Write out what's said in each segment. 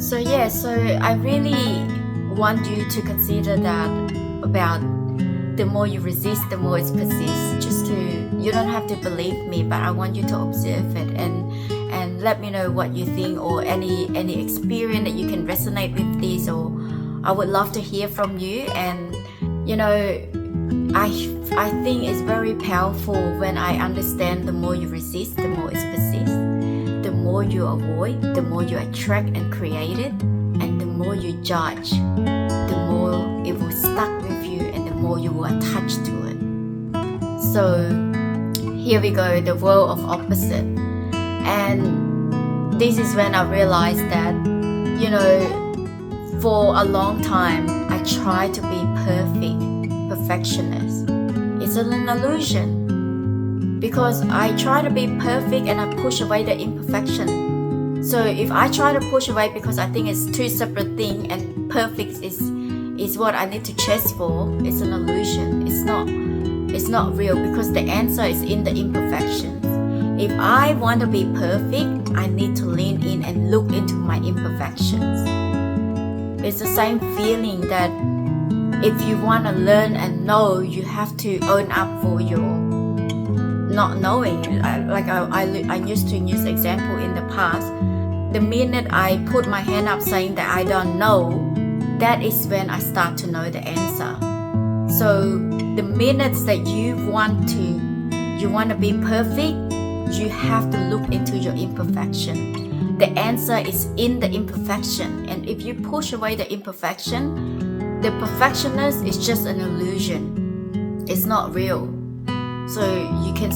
So I really want you to consider that about the more you resist, the more it persists. You don't have to believe me, but I want you to observe it and let me know what you think, or any experience that you can resonate with this, or I would love to hear from you. And I think it's very powerful when I understand the more you resist, the more it persists. The more you avoid, the more you attract and create it, and the more you judge, the more it will stuck with you, and the more you will attach to it. So here we go, the world of opposite. And this is when I realized that, for a long time I tried to be perfectionist. It's an illusion, because I try to be perfect and I push away the imperfection. So if I try to push away because I think it's two separate things, and perfect is what I need to chase for, it's an illusion. It's not real, because the answer is in the imperfections. If I want to be perfect, I need to lean in and look into my imperfections. It's the same feeling that if you want to learn and know, you have to own up for your not knowing. I used to use example in the past. The minute I put my hand up saying that I don't know, that is when I start to know the answer. So the minutes that you want to be perfect, you have to look into your imperfection. The answer is in the imperfection, and if you push away the imperfection, the perfectionist is just an illusion. It's not real. So you can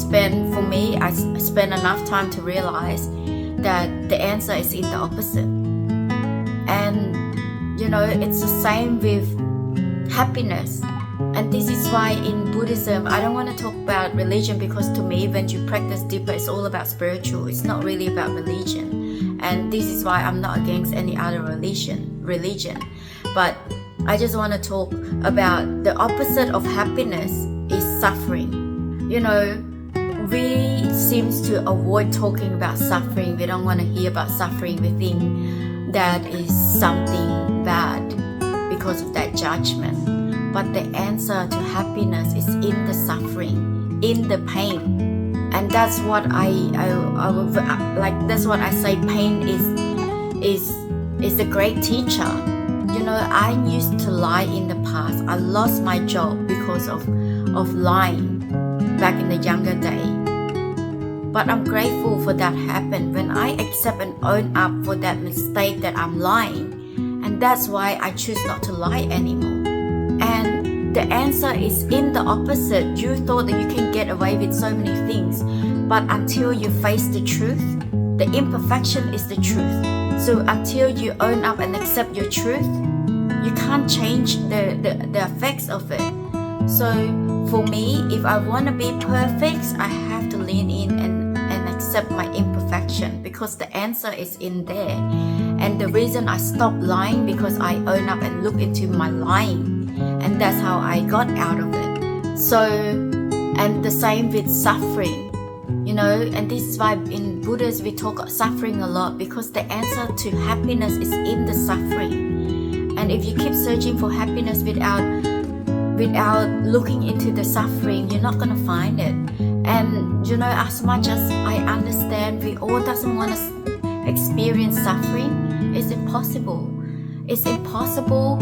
for me, I spend enough time to realize that the answer is in the opposite. And it's the same with happiness. And this is why in Buddhism, I don't want to talk about religion, because to me, when you practice deeper, it's all about spiritual. It's not really about religion. And this is why I'm not against any other religion. But I just want to talk about the opposite of happiness is suffering. We seem to avoid talking about suffering. We don't want to hear about suffering. We think that is something bad because of that judgment. But the answer to happiness is in the suffering, in the pain. And that's what that's what I say, pain is a great teacher. I used to lie in the past. I lost my job because of lying back in the younger day. But I'm grateful for that happened when I accept and own up for that mistake that I'm lying. And that's why I choose not to lie anymore. And the answer is in the opposite. You thought that you can get away with so many things, but until you face the truth, the imperfection is the truth. So until you own up and accept your truth, you can't change the effects of it. So for me, if I want to be perfect, I have to lean in and accept my imperfection, because the answer is in there. And the reason I stopped lying, because I own up and look into my lying, and that's how I got out of it. So, and the same with suffering. And this is why in Buddhism we talk about suffering a lot, because the answer to happiness is in the suffering. And if you keep searching for happiness without looking into the suffering, you're not going to find it. And as much as I understand we all doesn't want to experience suffering, it's impossible. It's impossible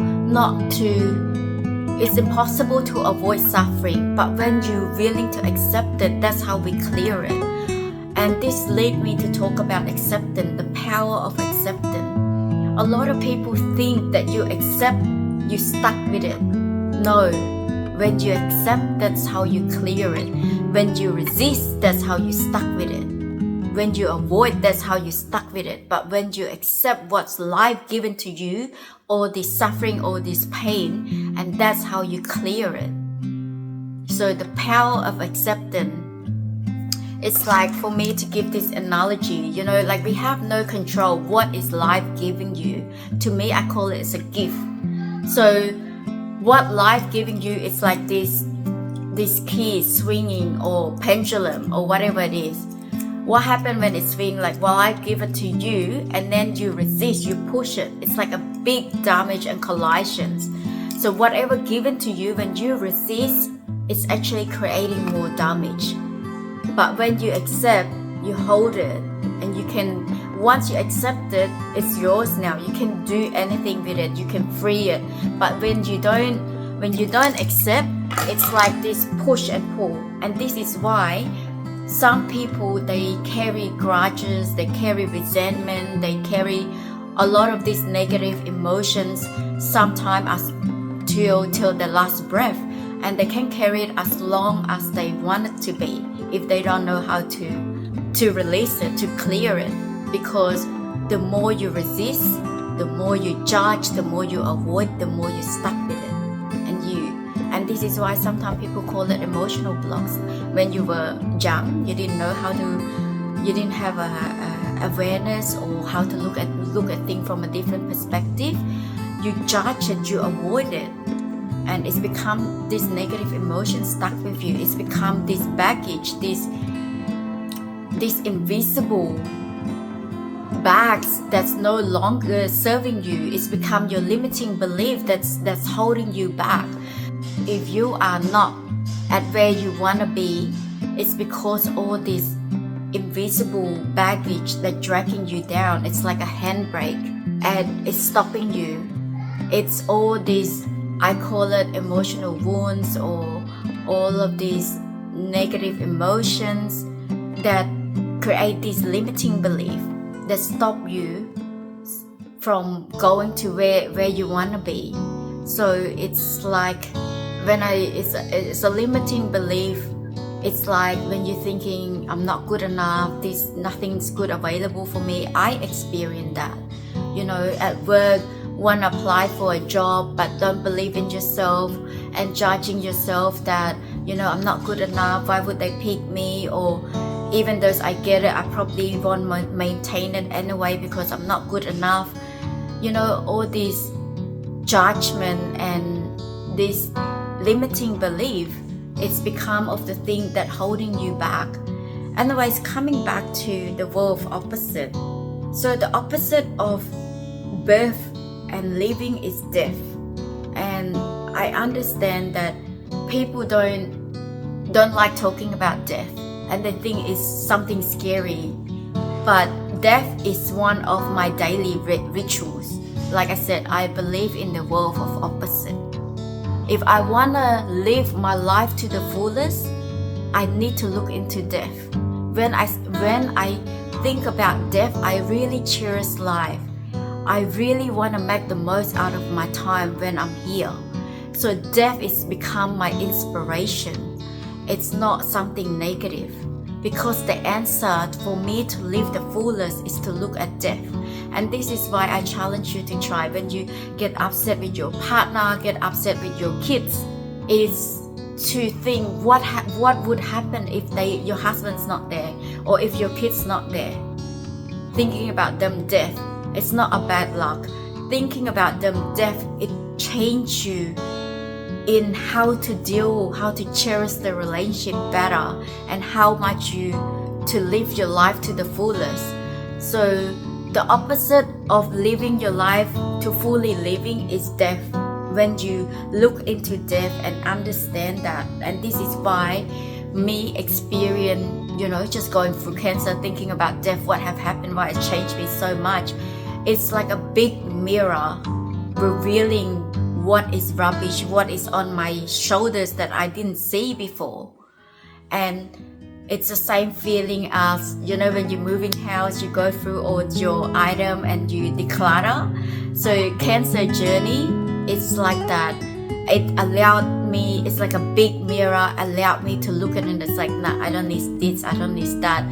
to avoid suffering, but when you're willing to accept it, that's how we clear it. And this led me to talk about acceptance, the power of acceptance. A lot of people think that you accept, you stuck with it. No, when you accept, that's how you clear it. When you resist, that's how you stuck with it. When you avoid, that's how you stuck with it. But when you accept what's life given to you, all this suffering, all this pain, and that's how you clear it. So the power of acceptance, it's like, for me to give this analogy, like we have no control what is life giving you. To me, I call it as a gift. So what life giving you is like this key swinging or pendulum or whatever it is. what happened when it's feeling like, well, I give it to you and then you resist, you push it. It's like a big damage and collisions. So whatever given to you, when you resist, it's actually creating more damage. But when you accept, you hold it, and you can, once you accept it, it's yours now. You can do anything with it. You can free it. But when you don't accept, it's like this push and pull. And this is why some people, they carry grudges, they carry resentment, they carry a lot of these negative emotions, sometimes till the last breath, and they can carry it as long as they want it to be if they don't know how to release it, to clear it. Because the more you resist, the more you judge, the more you avoid, the more you're stuck with it. And this is why sometimes people call it emotional blocks. When you were young, you didn't know how to, you didn't have a awareness or how to look at things from a different perspective. You judge it, you avoid it, and it's become this negative emotion stuck with you. It's become this baggage, this invisible bags that's no longer serving you. It's become your limiting belief that's holding you back. If you are not at where you want to be, it's because all this invisible baggage that's dragging you down. It's like a handbrake and it's stopping you. It's all these, I call it emotional wounds, or all of these negative emotions that create this limiting belief that stop you from going to where you want to be. So it's like it's a limiting belief. It's like when you're thinking, I'm not good enough, nothing's good available for me. I experienced that. At work, want to apply for a job but don't believe in yourself and judging yourself that, I'm not good enough, why would they pick me? Or even though I get it, I probably won't maintain it anyway because I'm not good enough. All this judgment and this limiting belief, it's become of the thing that holding you back. Otherwise, coming back to the word of opposite. So the opposite of birth and living is death. And I understand that people don't like talking about death, and they think it's something scary. But death is one of my daily rituals. Like I said, I believe in the world of opposite. If I want to live my life to the fullest, I need to look into death. When I think about death, I really cherish life. I really want to make the most out of my time when I'm here. So death is become my inspiration. It's not something negative, because the answer for me to live the fullest is to look at death. And this is why I challenge you to try. When you get upset with your partner, get upset with your kids, is to think what would happen if your husband's not there, or if your kid's not there. Thinking about them death, it's not a bad luck. Thinking about them death, it changes you in how to cherish the relationship better, and how much to live your life to the fullest. So the opposite of living your life to fully living is death. When you look into death and understand that, and this is why me experience, just going through cancer, thinking about death, what have happened, why it changed me so much. It's like a big mirror revealing what is rubbish, what is on my shoulders that I didn't see before. And it's the same feeling as, when you're moving house, you go through all your item and you declutter. So cancer journey, it's like that. It allowed me, it's like a big mirror, allowed me to look at it and it's like, nah, I don't need this, I don't need that.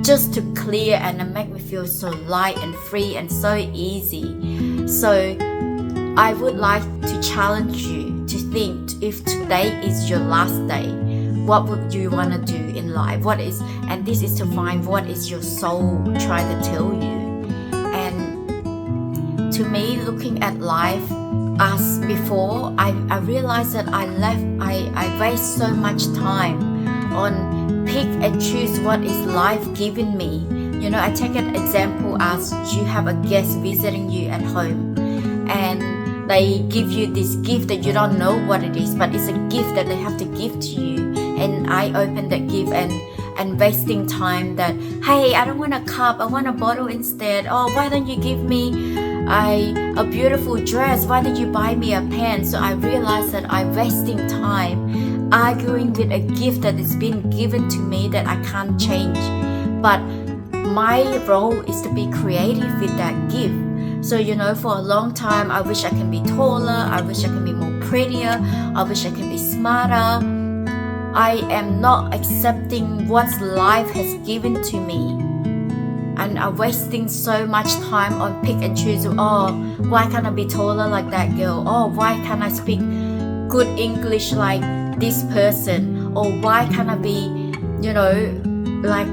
Just to clear and make me feel so light and free and so easy. So I would like to challenge you to think, if today is your last day, what would you want to do in life? And this is to find what is your soul trying to tell you. And to me, looking at life as before, I realized that I waste so much time on pick and choose what is life giving me. You know, I take an example as you have a guest visiting you at home, and they give you this gift that you don't know what it is, but it's a gift that they have to give to you. And I open that gift and wasting time that, hey, I don't want a cup, I want a bottle instead. Oh, why don't you give me a beautiful dress? Why did you buy me a pen? So I realized that I'm wasting time arguing with a gift that has been given to me that I can't change. But my role is to be creative with that gift. So, you know, for a long time, I wish I can be taller, I wish I can be more prettier, I wish I can be smarter. I am not accepting what life has given to me. And I'm wasting so much time on pick and choose. Oh, why can't I be taller like that girl? Oh, why can't I speak good English like this person? Or why can't I be, you know, like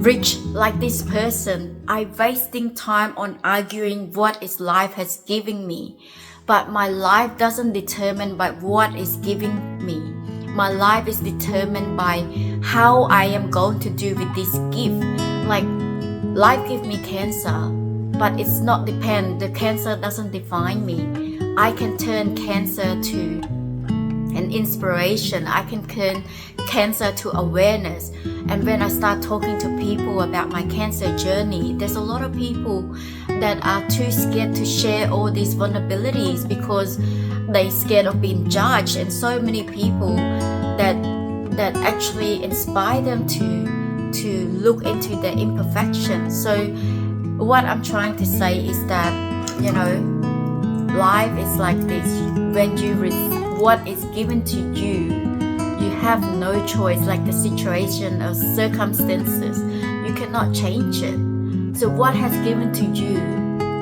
rich like this person? I'm wasting time on arguing what is life has given me. But my life doesn't determine by what is giving me. My life is determined by how I am going to do with this gift. Like, life gave me cancer, but it's not the cancer doesn't define me. I can turn cancer to an inspiration. I can turn cancer to awareness. And when I start talking to people about my cancer journey, there's a lot of people that are too scared to share all these vulnerabilities because they're scared of being judged. And so many people that actually inspire them to look into their imperfections. So what I'm trying to say is that, you know, life is like this. When you what is given to you, you have no choice. Like the situation or circumstances, you cannot change it. So what has given to you,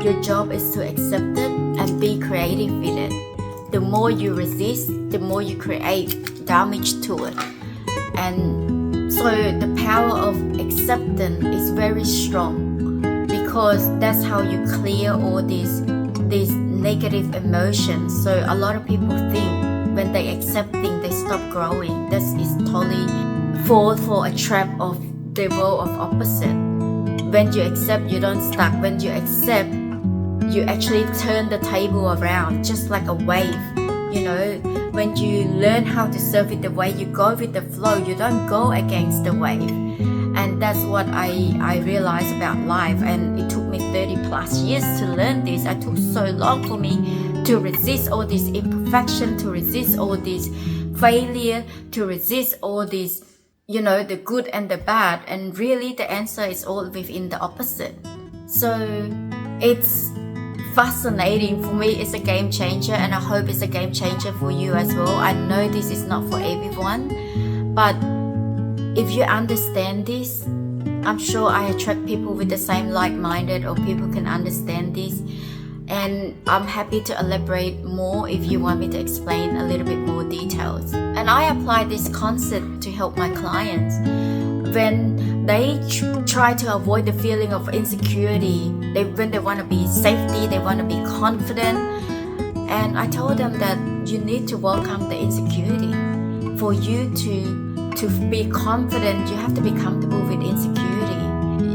your job is to accept it and be creative with it. The more you resist, the more you create damage to it. And so the power of acceptance is very strong, because that's how you clear all these negative emotions. So a lot of people think when they accept things, they stop growing. This is totally fall for a trap of the role of opposite. When you accept, you don't stuck. When you accept, you actually turn the table around, just like a wave. You know, when you learn how to surf with the wave, you go with the flow, you don't go against the wave. And that's what I realized about life. And it took me 30 plus years to learn this. It took so long for me to resist all this imperfection, to resist all this failure, to resist all this, you know, the good and the bad. And really the answer is all within the opposite. So it's fascinating. For me, it's a game changer, and I hope it's a game changer for you as well. I know this is not for everyone, but if you understand this, I'm sure I attract people with the same like-minded, or people can understand this. And I'm happy to elaborate more if you want me to explain a little bit more details. And I apply this concept to help my clients. When they try to avoid the feeling of insecurity, when they want to be safety, they want to be confident. And I told them that you need to welcome the insecurity. For you to be confident, you have to be comfortable with insecurity.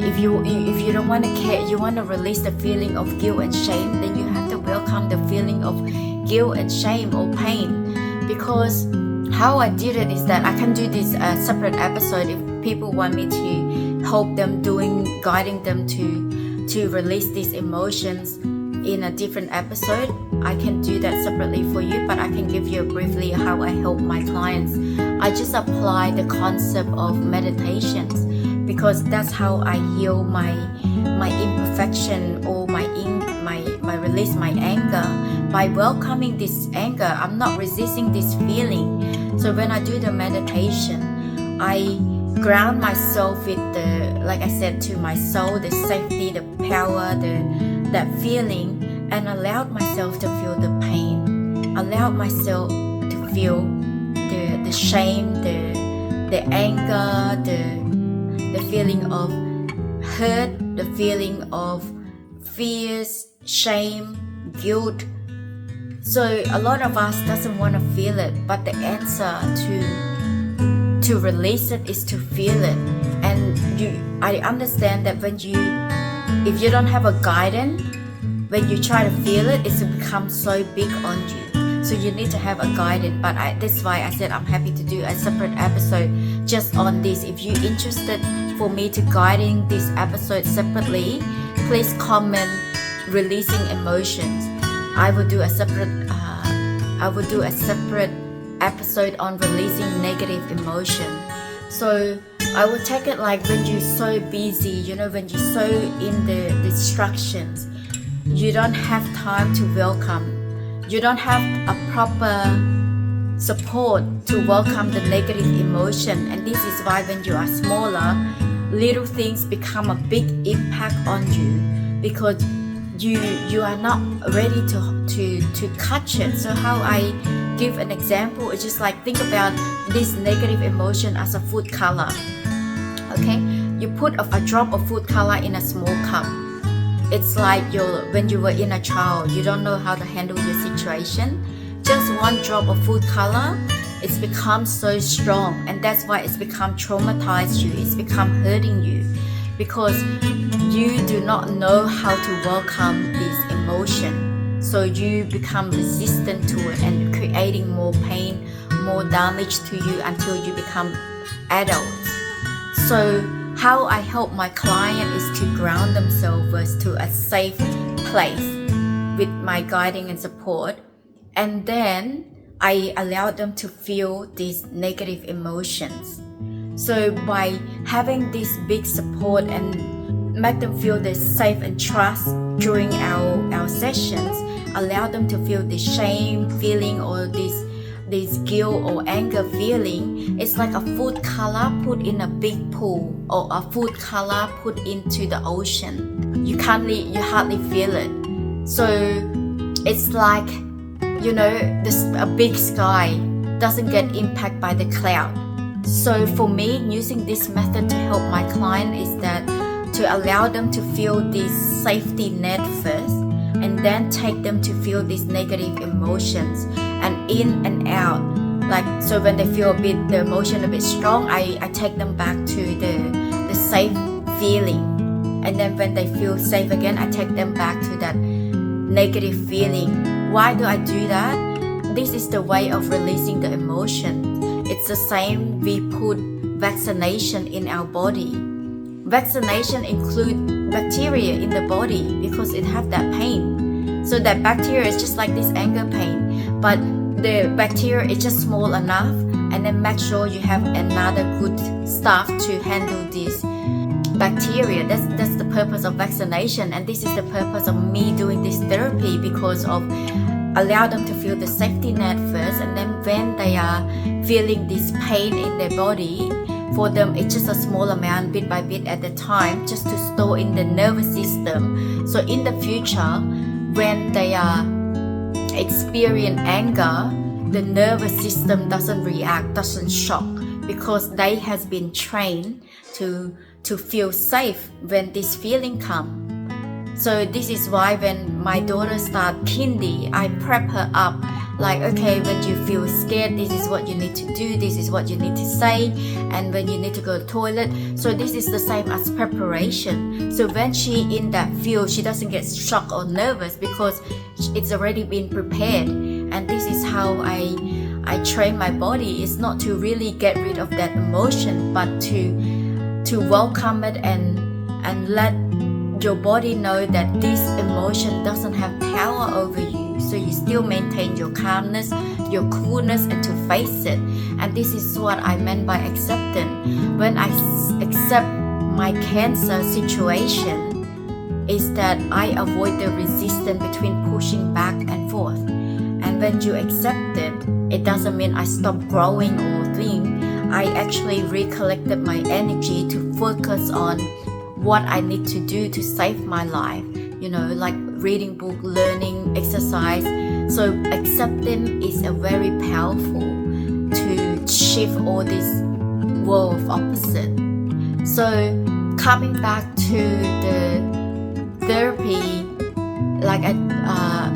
If you don't want to care, you want to release the feeling of guilt and shame, then you have to welcome the feeling of guilt and shame or pain. Because how I did it is that I can do this separate episode if people want me to help them guiding them to release these emotions in a different episode. I can do that separately for you, but I can give you briefly how I help my clients. I just apply the concept of meditations, because that's how I heal my imperfection, or my release my anger. By welcoming this anger, I'm not resisting this feeling. So when I do the meditation, I ground myself with the, like I said, to my soul, the safety, the power, that feeling, and allowed myself to feel the pain, allowed myself to feel the shame, the anger, the feeling of hurt, the feeling of fears, shame, guilt. So a lot of us doesn't want to feel it, but the answer to to release it is to feel it. And I understand that if you don't have a guidance, when you try to feel it, it's become so big on you. So you need to have a guidance. But that's why I said I'm happy to do a separate episode just on this. If you're interested for me to guiding this episode separately, please comment releasing emotions. I will do a separate episode on releasing negative emotion. So I will take it like when you're so busy, when you're so in the distractions, you don't have time to welcome. You don't have a proper support to welcome the negative emotion. And this is why when you are smaller, little things become a big impact on you, because you are not ready to catch it. So how I give an example is just like, think about this negative emotion as a food color. Okay, you put a drop of food color in a small cup. It's like when you were in a child, you don't know how to handle your situation. Just one drop of food color, it's become so strong, and that's why it's become traumatized you. It's become hurting you because you do not know how to welcome this emotion. So you become resistant to it and creating more pain, more damage to you until you become adults. So how I help my client is to ground themselves first to a safe place with my guiding and support, and then I allow them to feel these negative emotions. So by having this big support and make them feel this safe and trust during our sessions, allow them to feel this shame feeling or this guilt or anger feeling. It's like a food color put in a big pool or a food color put into the ocean. You hardly feel it. So it's like, a big sky doesn't get impacted by the cloud. So for me, using this method to help my client is that to allow them to feel this safety net first, and then take them to feel these negative emotions and in and out. Like, so when they feel the emotion a bit strong, I take them back to the safe feeling. And then when they feel safe again, I take them back to that negative feeling. Why do I do that? This is the way of releasing the emotion. It's the same we put vaccination in our body. Vaccination includes bacteria in the body because it have that pain. So that bacteria is just like this anger pain, but the bacteria is just small enough, and then make sure you have another good stuff to handle this bacteria. That's the purpose of vaccination, and this is the purpose of me doing this therapy, because of allow them to feel the safety net first, and then when they are feeling this pain in their body, for them it's just a small amount, bit by bit at a time, just to store in the nervous system. So in the future, when they are experience anger, the nervous system doesn't react, doesn't shock, because they has been trained to feel safe when this feeling come. So this is why when my daughter start kindy, I prep her up like, okay, when you feel scared, this is what you need to do, this is what you need to say, and when you need to go to the toilet. So this is the same as preparation. So when she in that field, she doesn't get shocked or nervous because it's already been prepared. And this is how I train my body. It's not to really get rid of that emotion, but to welcome it and let your body know that this emotion doesn't have power over you. So you still maintain your calmness, your coolness, and to face it. And this is what I meant by acceptance. When I accept my cancer situation, is that I avoid the resistance between pushing back and forth. And when you accept it, it doesn't mean I stop growing or thing. I actually recollected my energy to focus on what I need to do to save my life, like reading book, learning, exercise. So acceptance is a very powerful to shift all this world of opposite. So coming back to the therapy, like I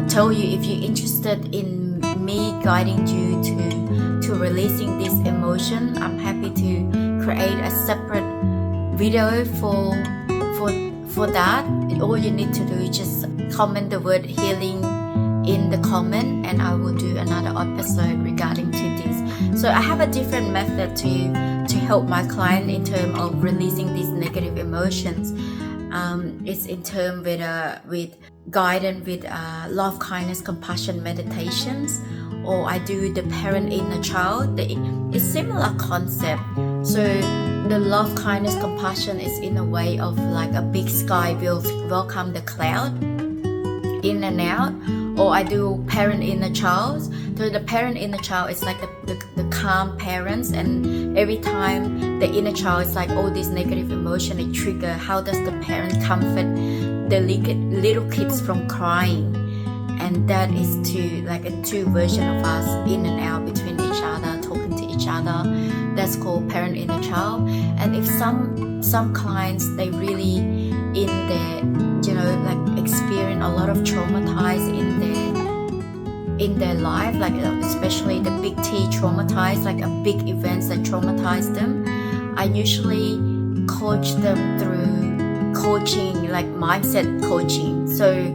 told you, if you're interested in me guiding you to to releasing this emotion, I'm happy to create a separate video for that. All you need to do is just comment the word healing in the comment, and I will do another episode regarding to this. So I have a different method to help my client in terms of releasing these negative emotions. It's in terms with guidance with love, kindness, compassion meditations, or I do the parent inner child. It's similar concept. So the love, kindness, compassion is in a way of like a big sky will welcome the cloud in and out. Or I do parent inner child. So the parent inner child is like the calm parents, and every time the inner child is like all these negative emotion it trigger, how does the parent comfort the little kids from crying? And that is like a two version of us in and out between each other, talking to each other. That's called parent inner child. And if some clients, they really in their, like experience a lot of traumatized in their life, like especially the big T traumatized, like a big events that traumatize them, I usually coach them through coaching, like mindset coaching. So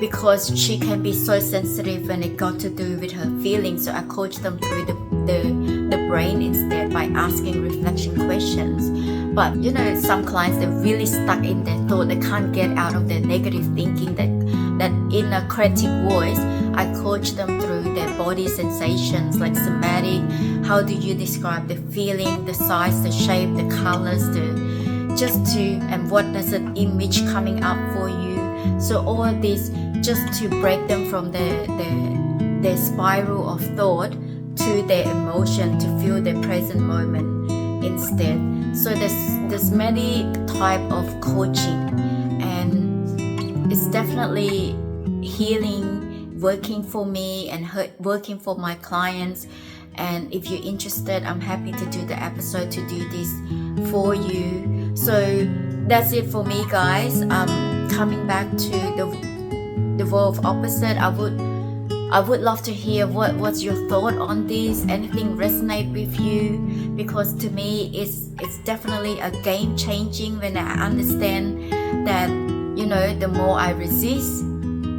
because she can be so sensitive when it got to do with her feelings, so I coach them through the brain instead by asking reflection questions. But some clients, they're really stuck in their thought, they can't get out of their negative thinking, that inner critic voice. I coach them through their body sensations, like somatic. How do you describe the feeling, the size, the shape, the colors, and what does an image coming up for you? So all of this just to break them from their spiral of thought to their emotion, to feel their present moment instead. So there's many type of coaching, and it's definitely healing, working for me and working for my clients. And if you're interested, I'm happy to do the episode to do this for you. So that's it for me, guys. Coming back to the world of opposite, I would love to hear what's your thought on this. Anything resonate with you? Because to me, it's definitely a game changing when I understand that the more I resist,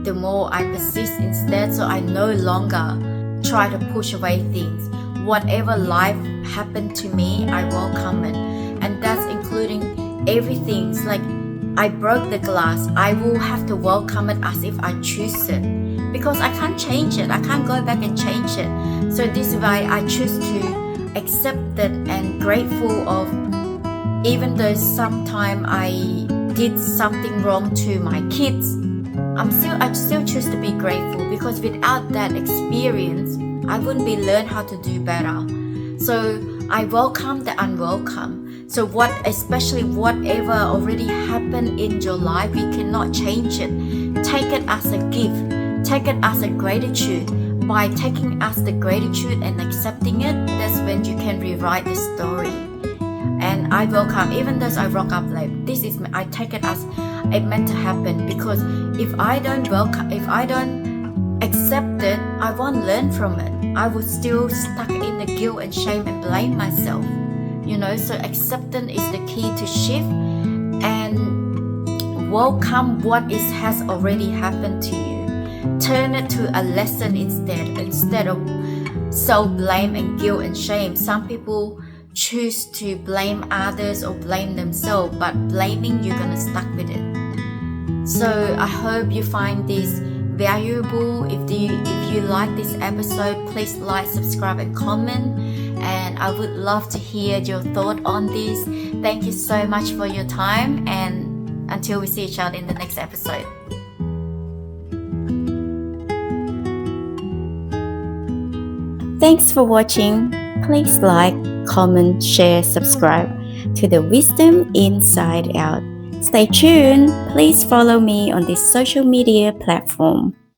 the more I persist instead. So I no longer try to push away things. Whatever life happened to me, I welcome it, and that's including everything. It's like I broke the glass, I will have to welcome it as if I choose it, because I can't change it. I can't go back and change it. So this is why I choose to accept it and grateful of, even though sometime I did something wrong to my kids, I still choose to be grateful, because without that experience, I wouldn't be learn how to do better. So I welcome the unwelcome. So especially whatever already happened in your life, we cannot change it. Take it as a gift. Take it as a gratitude. By taking as the gratitude and accepting it, that's when you can rewrite the story. And I welcome, even though I rock up like this is, I take it as it meant to happen. Because if I don't accept it, I won't learn from it. I would still stuck in the guilt and shame and blame myself. So acceptance is the key to shift and welcome what has already happened to you. Turn it to a lesson instead of self-blame and guilt and shame. Some people choose to blame others or blame themselves, but blaming, you're gonna stuck with it. So I hope you find this valuable. If you like this episode, please like, subscribe and comment, and I would love to hear your thought on this. Thank you so much for your time, and until we see each other in the next episode. Thanks for watching. Please like, comment, share, subscribe to the Wisdom Inside Out. Stay tuned. Please follow me on this social media platform.